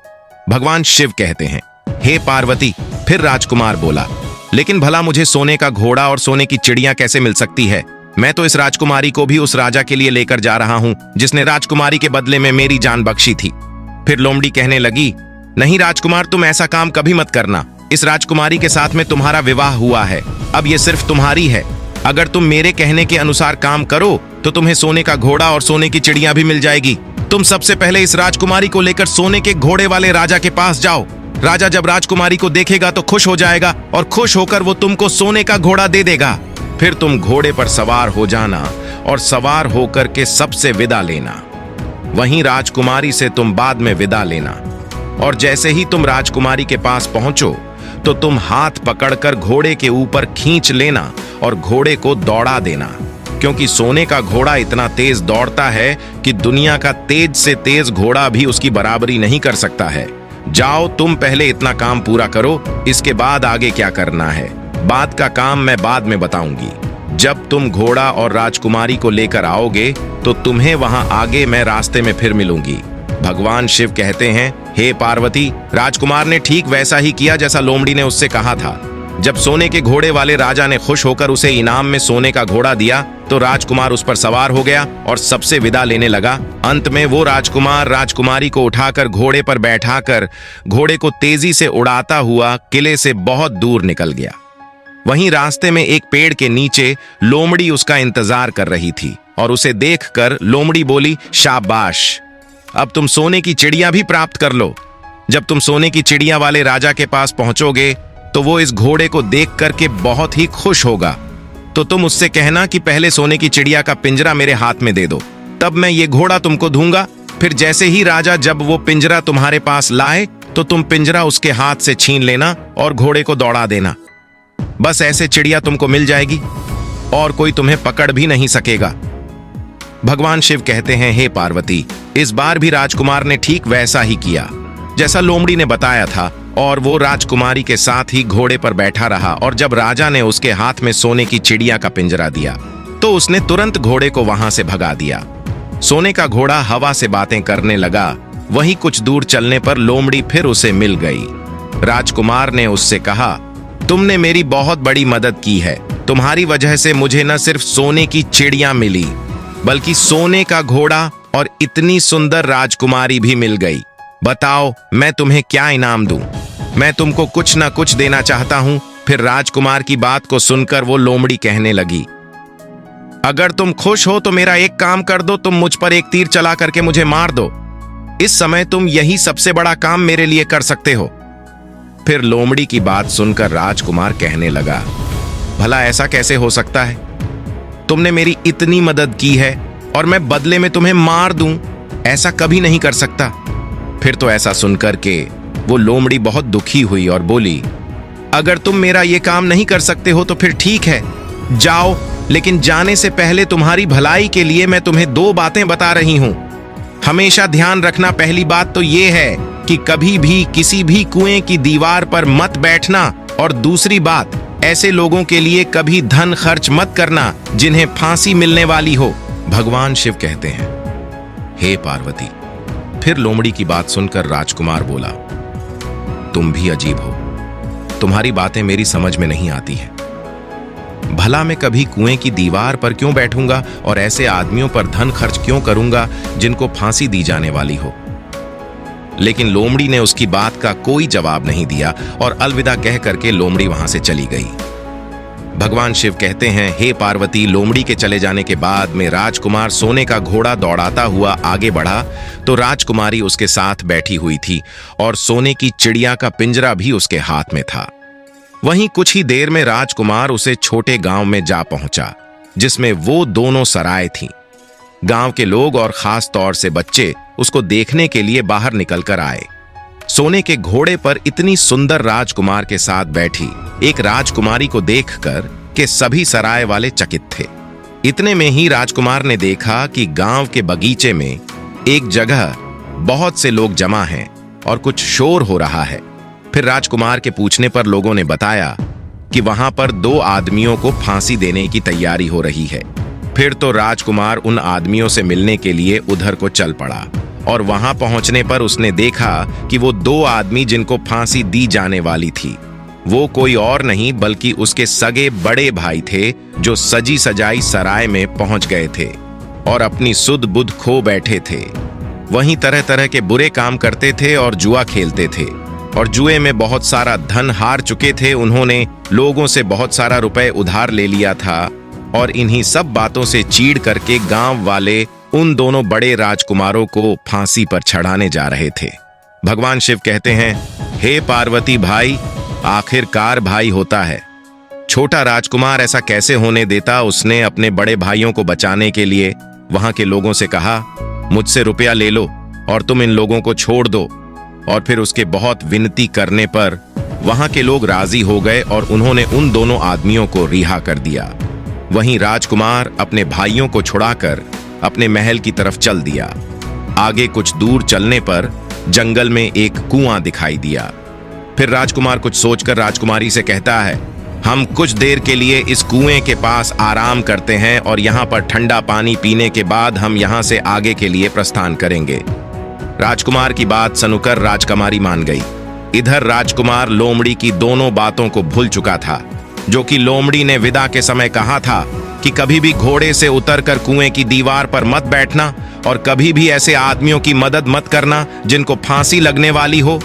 भगवान शिव कहते हैं, हे पार्वती। फिर राजकुमार बोला, लेकिन भला मुझे सोने का घोड़ा और सोने की चिड़िया कैसे मिल सकती है? मैं तो इस राजकुमारी को भी उस राजा के लिए लेकर जा रहा हूं जिसने राजकुमारी के बदले में मेरी जान बख्शी थी। फिर लोमड़ी कहने लगी, नहीं राजकुमार, तुम ऐसा काम कभी मत करना। इस राजकुमारी के साथ में तुम्हारा विवाह हुआ है, अब ये सिर्फ तुम्हारी है। अगर तुम मेरे कहने के अनुसार काम करो तो तुम्हें सोने का घोड़ा और सोने की चिड़िया भी मिल जाएगी। तुम सबसे पहले इस राजकुमारी को लेकर सोने के घोड़े वाले राजा के पास जाओ। राजा जब राजकुमारी को देखेगा तो खुश हो जाएगा और खुश होकर वो तुमको सोने का घोड़ा दे देगा। फिर तुम घोड़े पर सवार हो जाना और सवार होकर के सबसे विदा लेना। वहीं राजकुमारी से तुम बाद में विदा लेना। और जैसे ही तुम राजकुमारी के पास पहुंचो तो तुम हाथ पकड़कर घोड़े के ऊपर खींच लेना और घोड़े को दौड़ा देना, क्योंकि सोने का घोड़ा इतना तेज दौड़ता है कि दुनिया का तेज से तेज घोड़ा भी उसकी बराबरी नहीं कर सकता है। जाओ, तुम पहले इतना काम पूरा करो, इसके बाद आगे क्या करना है बाद का काम मैं बाद में बताऊंगी। जब तुम घोड़ा और राजकुमारी को लेकर आओगे तो तुम्हें वहां आगे मैं रास्ते में फिर मिलूंगी। भगवान शिव कहते हैं, हे पार्वती, राजकुमार ने ठीक वैसा ही किया जैसा लोमड़ी ने उससे कहा था। जब सोने के घोड़े वाले राजा ने खुश होकर उसे इनाम में सोने का घोड़ा दिया तो राजकुमार उस पर सवार हो गया और सबसे विदा लेने लगा। अंत में वो राजकुमार राजकुमारी को उठाकर घोड़े पर बैठाकर घोड़े को तेजी से उड़ाता हुआ किले से बहुत दूर निकल गया। वहीं रास्ते में एक पेड़ के नीचे लोमड़ी उसका इंतजार कर रही थी और उसे देखकर लोमड़ी बोली, शाबाश, अब तुम सोने की चिड़िया भी प्राप्त कर लो। जब तुम सोने की चिड़िया वाले राजा के पास पहुंचोगे तो वो इस घोड़े को देख करके बहुत ही खुश होगा। तो तुम उससे कहना कि पहले सोने की चिड़िया का पिंजरा मेरे हाथ में दे दो, तब मैं ये घोड़ा तुमको दूंगा। फिर जैसे ही राजा जब वो पिंजरा तुम्हारे पास लाए तो तुम पिंजरा उसके हाथ से छीन लेना और घोड़े को दौड़ा देना। बस ऐसे चिड़िया तुमको मिल जाएगी और कोई तुम्हें पकड़ भी नहीं सकेगा। भगवान शिव कहते हैं, हे पार्वती, इस बार भी राजकुमार ने ठीक वैसा ही किया जैसा लोमड़ी ने बताया था, और वो राजकुमारी के साथ ही घोड़े पर बैठा रहा। और जब राजा ने उसके हाथ में सोने की चिड़िया का पिंजरा दिया तो उसने तुरंत घोड़े को वहां से भगा दिया। सोने का घोड़ा हवा से बातें करने लगा। वहीं कुछ दूर चलने पर लोमड़ी फिर उसे मिल गई। राजकुमार ने उससे कहा, तुमने मेरी बहुत बड़ी मदद की है। तुम्हारी वजह से मुझे न सिर्फ सोने की चिड़िया मिली बल्कि सोने का घोड़ा और इतनी सुंदर राजकुमारी भी मिल गई। बताओ मैं तुम्हें क्या इनाम दूं? मैं तुमको कुछ ना कुछ देना चाहता हूं। फिर राजकुमार की बात को सुनकर वो लोमड़ी कहने लगी, अगर तुम खुश हो तो मेरा एक काम कर दो, तुम मुझ पर एक तीर चला करके मुझे मार दो। इस समय तुम यही सबसे बड़ा काम मेरे लिए कर सकते हो। फिर लोमड़ी की बात सुनकर राजकुमार कहने लगा, भला ऐसा कैसे हो सकता है? तुमने मेरी इतनी मदद की है और मैं बदले में तुम्हें मार दूं? ऐसा कभी नहीं कर सकता। फिर तो ऐसा सुनकर के वो लोमड़ी बहुत दुखी हुई और बोली, अगर तुम मेरा ये काम नहीं कर सकते हो तो फिर ठीक है, जाओ। लेकिन जाने से पहले तुम्हारी भलाई के लिए मैं तुम्हें दो बातें बता रही हूं। हमेशा ध्यान रखना। पहली बात तो ये है कि कभी भी किसी भी कुएं की दीवार पर मत बैठना, और दूसरी बात, ऐसे लोगों के लिए कभी धन खर्च मत करना जिन्हें फांसी मिलने वाली हो। भगवान शिव कहते हैं, हे पार्वती। फिर लोमड़ी की बात सुनकर राजकुमार बोला, तुम भी अजीब हो, तुम्हारी बातें मेरी समझ में नहीं आती हैं। भला मैं कभी कुएं की दीवार पर क्यों बैठूंगा और ऐसे आदमियों पर धन खर्च क्यों करूंगा जिनको फांसी दी जाने वाली हो? लेकिन लोमड़ी ने उसकी बात का कोई जवाब नहीं दिया और अलविदा कह करके लोमड़ी वहां से चली गई। भगवान शिव कहते हैं, हे पार्वती, लोमड़ी के चले जाने के बाद में राजकुमार सोने का घोड़ा दौड़ाता हुआ आगे बढ़ा तो राजकुमारी उसके साथ बैठी हुई थी और सोने की चिड़िया का पिंजरा भी उसके हाथ में था। वहीं कुछ ही देर में राजकुमार उसे छोटे गांव में जा पहुंचा जिसमें वो दोनों सराय थीं। गांव के लोग और खास तौर से बच्चे उसको देखने के लिए बाहर निकल कर आए। सोने के घोड़े पर इतनी सुंदर राजकुमार के साथ बैठी एक राजकुमारी को देखकर के सभी सराय वाले चकित थे। इतने में ही राजकुमार ने देखा कि गांव के बगीचे में एक जगह बहुत से लोग जमा हैं और कुछ शोर हो रहा है। फिर राजकुमार के पूछने पर लोगों ने बताया कि वहां पर दो आदमियों को फांसी देने की तैयारी हो रही है। फिर तो राजकुमार उन आदमियों से मिलने के लिए उधर को चल पड़ा और वहां पहुंचने पर उसने देखा कि वो दो आदमी जिनको फांसी दी जाने वाली थी वो कोई और नहीं बल्कि उसके सगे बड़े भाई थे जो सजी सजाई सराय में पहुंच गए थे और अपनी सुध बुध खो बैठे थे। वहीं तरह तरह के बुरे काम करते थे और जुआ खेलते थे और जुए में बहुत सारा धन हार चुके थे। उन्होंने लोगों से बहुत सारा रुपए उधार ले लिया था और इन्हीं सब बातों से चीड़ करके गांव वाले उन दोनों बड़े राजकुमारों को फांसी पर चढ़ाने जा रहे थे। भगवान शिव कहते हैं, हे पार्वती भाई, आखिरकार भाई होता है। छोटा राजकुमार ऐसा कैसे होने देता? उसने अपने बड़े भाइयों को बचाने के लिए वहां के लोगों से कहा, मुझसे रुपया ले लो और तुम इन लोगों को छोड़ दो। और फिर उसके बहुत विनती करने पर वहां के लोग राजी हो गए और उन्होंने उन दोनों आदमियों को रिहा कर दिया। वहीं राजकुमार अपने भाइयों को छुड़ाकर अपने महल की तरफ चल दिया। आगे कुछ दूर चलने पर जंगल में एक कुआं दिखाई दिया। फिर राजकुमार कुछ सोचकर राजकुमारी से कहता है, हम कुछ देर के लिए इस कुएं के पास आराम करते हैं और यहाँ पर ठंडा पानी पीने के बाद हम यहाँ से आगे के लिए प्रस्थान करेंगे। राजकुमार की बात सुनकर राजकुमारी मान गई। इधर राजकुमार लोमड़ी की दोनों बातों को भूल चुका था, जो कि लोमड़ी ने विदा के समय कहा था कि कभी भी घोड़े से उतरकर कुएं की दीवार पर मत बैठना और कभी भी ऐसे आदमियों की मदद मत करना जिनको फांसी लगने वाली हो।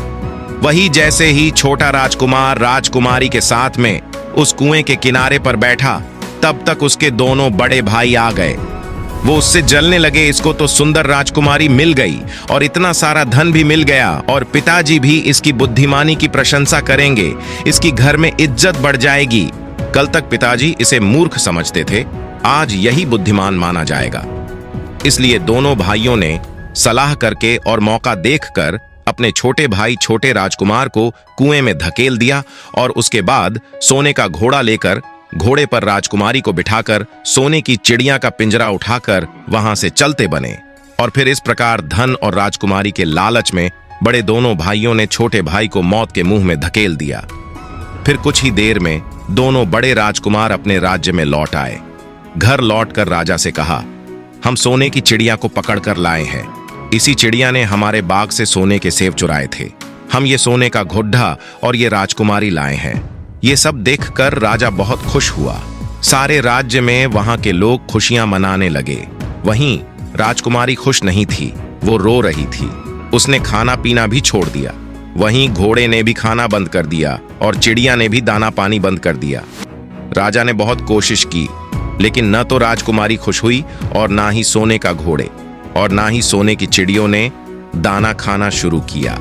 वही जैसे ही छोटा राजकुमार राजकुमारी के साथ में उस कुएं के किनारे पर बैठा, तब तक उसके दोनों बड़े भाई आ गए। वो उससे जलने लगे। इसको तो सुंदर राजकुमारी मिल गई और इतना सारा धन भी मिल गया और पिताजी भी इसकी बुद्धिमानी की प्रशंसा करेंगे। इसकी घर में इज्जत बढ़ जाएगी। कल तक पिताजी इसे मूर्ख समझते थे, आज यही बुद्धिमान माना जाएगा। इसलिए दोनों भाइयों ने सलाह करके और मौका देखकर अपने छोटे भाई छोटे राजकुमार को कुएं में धकेल दिया और उसके बाद सोने का घोड़ा लेकर घोड़े पर राजकुमारी को बिठाकर सोने की चिड़िया का पिंजरा उठाकर वहां से चलते बने। और फिर इस प्रकार धन और राजकुमारी के लालच में बड़े दोनों भाइयों ने छोटे भाई को मौत के मुंह में धकेल दिया। फिर कुछ ही देर में दोनों बड़े राजकुमार अपने राज्य में लौट आए। घर लौटकर राजा से कहा, हम सोने की चिड़िया को पकड़कर लाए हैं। इसी चिड़िया ने हमारे बाग से सोने के सेब चुराए थे। हम ये सोने का घुड्डा और ये राजकुमारी लाए हैं। ये सब देखकर राजा बहुत खुश हुआ। सारे राज्य में वहां के लोग खुशियां मनाने लगे। वहीं राजकुमारी खुश नहीं थी, वो रो रही थी। उसने खाना पीना भी छोड़ दिया। वहीं घोड़े ने भी खाना बंद कर दिया और चिड़िया ने भी दाना पानी बंद कर दिया। राजा ने बहुत कोशिश की, लेकिन न तो राजकुमारी खुश हुई और ना ही सोने का घोड़े और ना ही सोने की चिड़ियों ने दाना खाना शुरू किया।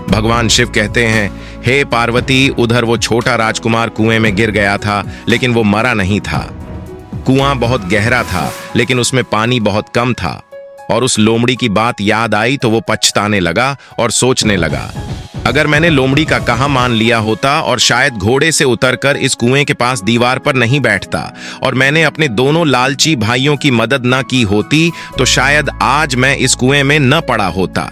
भगवान शिव कहते हैं, हे पार्वती, उधर वो छोटा राजकुमार कुएं में गिर गया था, लेकिन वो मरा नहीं था। कुआं बहुत गहरा था, लेकिन उसमें पानी बहुत कम था। और उस लोमड़ी की बात याद आई तो वो पछताने लगा और सोचने लगा, अगर मैंने लोमड़ी का कहा मान लिया होता और शायद घोड़े से उतरकर इस कुएं के पास दीवार पर नहीं बैठता और मैंने अपने दोनों लालची भाइयों की मदद न की होती तो शायद आज मैं इस कुएं में न पड़ा होता।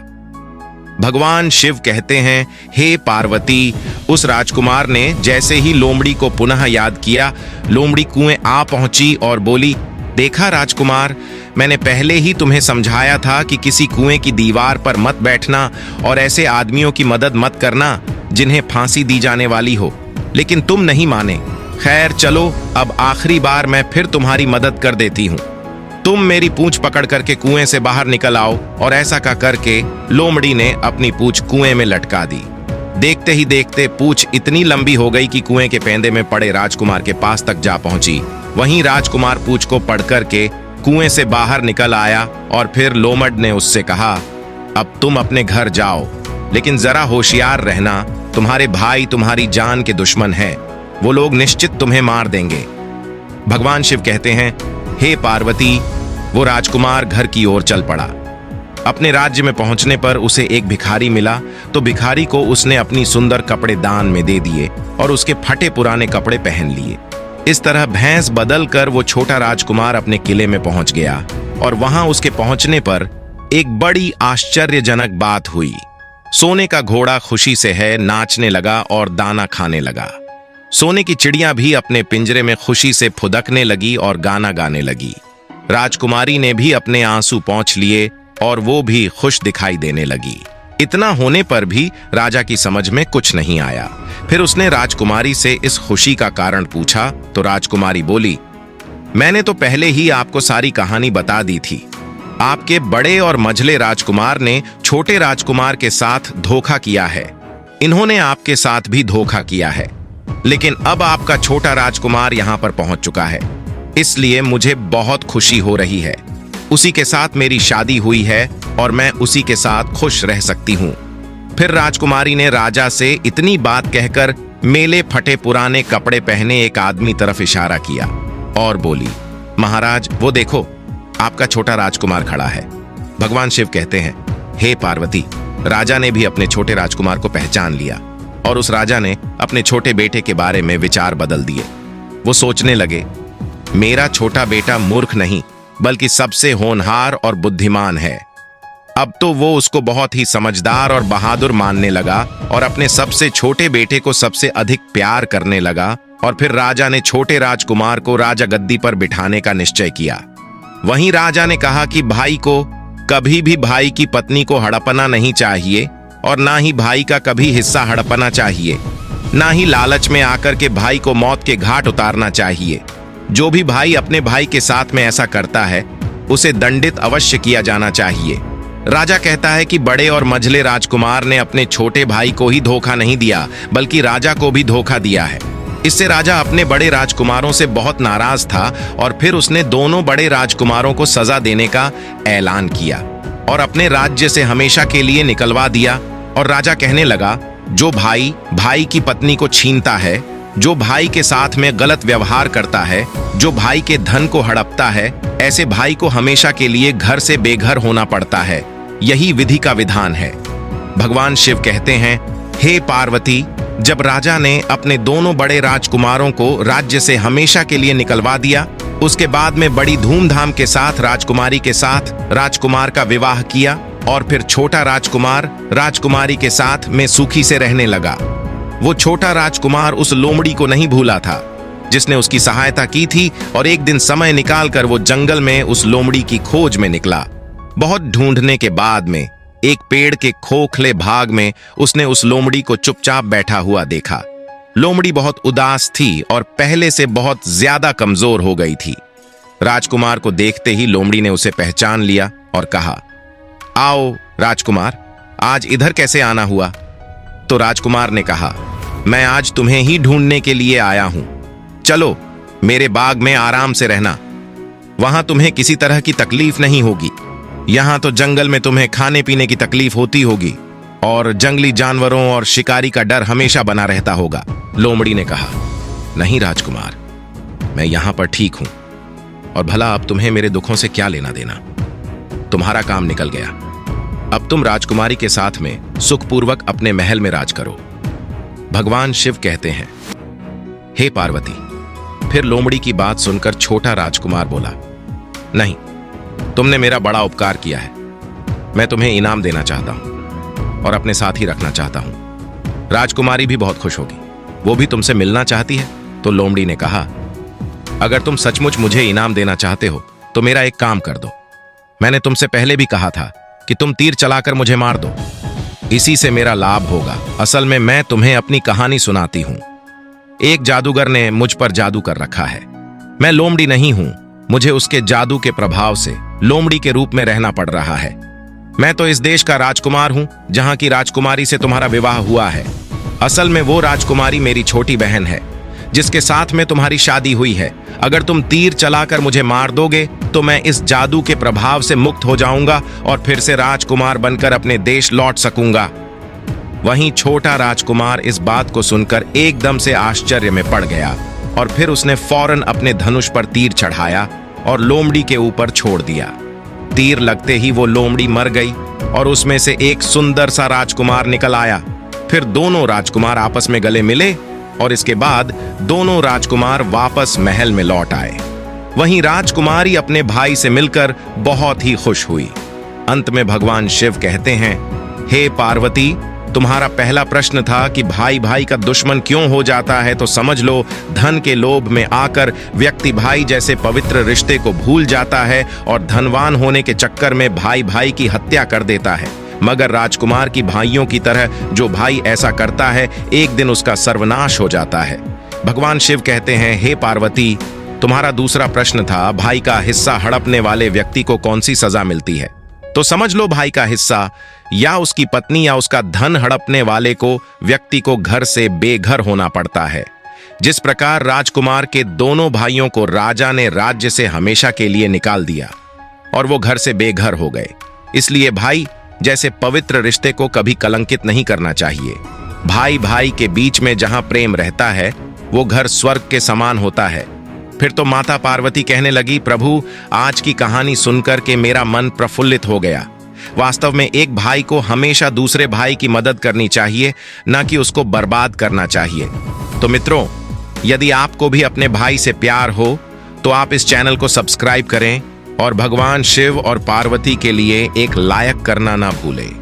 भगवान शिव कहते हैं, हे पार्वती, उस राजकुमार ने जैसे ही लोमड़ी को पुनः याद किया, लोमड़ी कुएं आ पहुंची और बोली, देखा राजकुमार, मैंने पहले ही तुम्हें समझाया था कि किसी कुएं की दीवार पर मत बैठना और ऐसे आदमियों की मदद मत करना जिन्हें फांसी दी जाने वाली हो, लेकिन तुम नहीं माने। खैर चलो, अब आखिरी बार मैं फिर तुम्हारी मदद कर देती हूँ। तुम मेरी पूंछ पकड़ करके कुएं से बाहर निकल आओ। और ऐसा का करके लोमड़ी ने अपनी पूंछ कुएं में लटका दी। देखते ही देखते पूंछ इतनी लंबी हो गई कि कुएं के पेंदे में पड़े राजकुमार के पास तक जा पहुंची। वहीं राजकुमार पूंछ को पकड़ करके कुएं से बाहर निकल आया और फिर लोमड़ ने उससे कहा, अब तुम अपने घर जाओ, लेकिन जरा होशियार रहना, तुम्हारे भाई तुम्हारी जान के दुश्मन हैं, वो लोग निश्चित तुम्हें मार देंगे। भगवान शिव कहते हैं, हे पार्वती, वो राजकुमार घर की ओर चल पड़ा। अपने राज्य में पहुंचने पर उसे एक भिखारी मिला तो भिखारी को उसने अपनी सुंदर कपड़े दान में दे दिए और उसके फटे पुराने कपड़े पहन लिए। इस तरह भैंस बदल कर वो छोटा राजकुमार अपने किले में पहुंच गया और वहां उसके पहुंचने पर एक बड़ी आश्चर्यजनक बात हुई। सोने का घोड़ा खुशी से है नाचने लगा और दाना खाने लगा। सोने की चिड़िया भी अपने पिंजरे में खुशी से फुदकने लगी और गाना गाने लगी। राजकुमारी ने भी अपने आंसू पोंछ लिए और वो भी खुश दिखाई देने लगी। इतना होने पर भी राजा की समझ में कुछ नहीं आया। फिर उसने राजकुमारी से इस खुशी का कारण पूछा तो राजकुमारी बोली, मैंने तो पहले ही आपको सारी कहानी बता दी थी। आपके बड़े और मझले राजकुमार ने छोटे राजकुमार के साथ धोखा किया है। इन्होंने आपके साथ भी धोखा किया है, लेकिन अब आपका छोटा राजकुमार यहां पर पहुंच चुका है, इसलिए मुझे बहुत खुशी हो रही है। उसी के साथ मेरी शादी हुई है और मैं उसी के साथ खुश रह सकती हूँ। फिर राजकुमारी ने राजा से इतनी बात कहकर मेले फटे पुराने कपड़े पहने एक आदमी तरफ इशारा किया और बोली, महाराज, वो देखो, आपका छोटा राजकुमार खड़ा है। भगवान शिव कहते हैं, हे पार्वती, राजा ने भी अपने छोटे राजकुमार को पहचान लिया और उस राजा ने अपने छोटे बेटे के बारे में विचार बदल दिए। वो सोचने लगे, मेरा छोटा बेटा मूर्ख नहीं बल्कि सबसे होनहार और बुद्धिमान है। अब तो वो उसको बहुत ही समझदार और बहादुर मानने लगा और अपने सबसे छोटे बेटे को सबसे अधिक प्यार करने लगा। और फिर राजा ने छोटे राजकुमार को राजा गद्दी पर बिठाने का निश्चय किया। वहीं राजा ने कहा कि भाई को कभी भी भाई की पत्नी को हड़पना नहीं चाहिए और ना ही भाई का कभी हिस्सा हड़पना चाहिए, ना ही लालच में आकर के भाई को मौत के घाट उतारना चाहिए। जो भी भाई अपने भाई के साथ में ऐसा करता है उसे दंडित अवश्य किया जाना चाहिए। राजा कहता है कि बड़े और मझले राजकुमार ने अपने छोटे भाई को ही धोखा नहीं दिया बल्कि राजा को भी धोखा दिया है। इससे राजा अपने बड़े राजकुमारों से बहुत नाराज था और फिर उसने दोनों बड़े राजकुमारों को सजा देने का ऐलान किया और अपने राज्य से हमेशा के लिए निकलवा दिया। और राजा कहने लगा, जो भाई भाई की पत्नी को छीनता है, जो भाई के साथ में गलत व्यवहार करता है, जो भाई के धन को हड़पता है, ऐसे भाई को हमेशा के लिए घर से बेघर होना पड़ता है। यही विधि का विधान है। भगवान शिव कहते हैं, हे पार्वती, जब राजा ने अपने दोनों बड़े राजकुमारों को राज्य से हमेशा के लिए निकलवा दिया, उसके बाद में बड़ी धूमधाम के साथ राजकुमारी के साथ राजकुमार का विवाह किया और फिर छोटा राजकुमार राजकुमारी के साथ में सुखी से रहने लगा। वो छोटा राजकुमार उस लोमड़ी को नहीं भूला था जिसने उसकी सहायता की थी और एक दिन समय निकालकर वो जंगल में उस लोमड़ी की खोज में निकला। बहुत ढूंढने के बाद में एक पेड़ के खोखले भाग में उसने उस लोमड़ी को चुपचाप बैठा हुआ देखा। लोमड़ी बहुत उदास थी और पहले से बहुत ज्यादा कमजोर हो गई थी। राजकुमार को देखते ही लोमड़ी ने उसे पहचान लिया और कहा, आओ राजकुमार, आज इधर कैसे आना हुआ? तो राजकुमार ने कहा, मैं आज तुम्हें ही ढूंढने के लिए आया हूं। चलो मेरे बाग में आराम से रहना, वहां तुम्हें किसी तरह की तकलीफ नहीं होगी। यहां तो जंगल में तुम्हें खाने पीने की तकलीफ होती होगी और जंगली जानवरों और शिकारी का डर हमेशा बना रहता होगा। लोमड़ी ने कहा, नहीं राजकुमार, मैं यहां पर ठीक हूं और भला अब तुम्हें मेरे दुखों से क्या लेना देना? तुम्हारा काम निकल गया। अब तुम राजकुमारी के साथ में सुखपूर्वक अपने महल में राज करो। भगवान शिव कहते हैं, हे पार्वती। फिर लोमड़ी की बात सुनकर छोटा राजकुमार बोला, नहीं, तुमने मेरा बड़ा उपकार किया है। मैं तुम्हें इनाम देना चाहता हूं और अपने साथ ही रखना चाहता हूं। राजकुमारी भी बहुत खुश होगी, वो भी तुमसे मिलना चाहती है। तो लोमड़ी ने कहा, अगर तुम सचमुच मुझे इनाम देना चाहते हो तो मेरा एक काम कर दो। मैंने तुमसे पहले भी कहा था कि तुम तीर चलाकर मुझे मार दो, इसी से मेरा लाभ होगा। असल में मैं तुम्हें अपनी कहानी सुनाती हूं। एक जादूगर ने मुझ पर जादू कर रखा है। मैं लोमड़ी नहीं हूं, मुझे उसके जादू के प्रभाव से लोमड़ी के रूप में रहना पड़ रहा है। मैं तो इस देश का राजकुमार हूं जहां की राजकुमारी से तुम्हारा विवाह हुआ है। असल में वो राजकुमारी मेरी छोटी बहन है जिसके साथ में तुम्हारी शादी हुई है। अगर तुम तीर चलाकर मुझे मार दोगे तो मैं इस जादू के प्रभाव से मुक्त हो जाऊंगा और फिर से राजकुमार बनकर अपने देश लौट सकूंगा। वहीं छोटा राजकुमार इस बात को सुनकर एकदम से आश्चर्य में पड़ गया और फिर उसने फौरन अपने धनुष पर तीर चढ़ाया और लोमड़ी के ऊपर छोड़ दिया। तीर लगते ही वो लोमड़ी मर गई और उसमें से एक सुंदर सा राजकुमार निकल आया। फिर दोनों राजकुमार आपस में गले मिले और इसके बाद दोनों राजकुमार वापस महल में लौट आए। वहीं राजकुमारी अपने भाई से मिलकर बहुत ही खुश हुई। अंत में भगवान शिव कहते हैं, हे पार्वती, तुम्हारा पहला प्रश्न था कि भाई भाई का दुश्मन क्यों हो जाता है, तो समझ लो धन के लोभ में आकर व्यक्ति भाई जैसे पवित्र रिश्ते को भूल जाता है और धनवान होने के चक्कर में भाई भाई की हत्या कर देता है। मगर राजकुमार की भाइयों की तरह जो भाई ऐसा करता है, एक दिन उसका सर्वनाश हो जाता है। भगवान शिव कहते हैं, हे पार्वती, तुम्हारा दूसरा प्रश्न था भाई का हिस्सा हड़पने वाले व्यक्ति को कौन सी सजा मिलती है। तो समझ लो भाई का हिस्सा या उसकी पत्नी या उसका धन हड़पने वाले को व्यक्ति को घर से बेघर होना पड़ता है। जिस प्रकार राजकुमार के दोनों भाइयों को राजा ने राज्य से हमेशा के लिए निकाल दिया और वो घर से बेघर हो गए। इसलिए भाई जैसे पवित्र रिश्ते को कभी कलंकित नहीं करना चाहिए। भाई भाई के बीच में जहां प्रेम रहता है वो घर स्वर्ग के समान होता है। फिर तो माता पार्वती कहने लगी, प्रभु, आज की कहानी सुनकर के मेरा मन प्रफुल्लित हो गया। वास्तव में एक भाई को हमेशा दूसरे भाई की मदद करनी चाहिए, न कि उसको बर्बाद करना चाहिए। तो मित्रों, यदि आपको भी अपने भाई से प्यार हो तो आप इस चैनल को सब्सक्राइब करें और भगवान शिव और पार्वती के लिए एक लायक करना ना भूलें।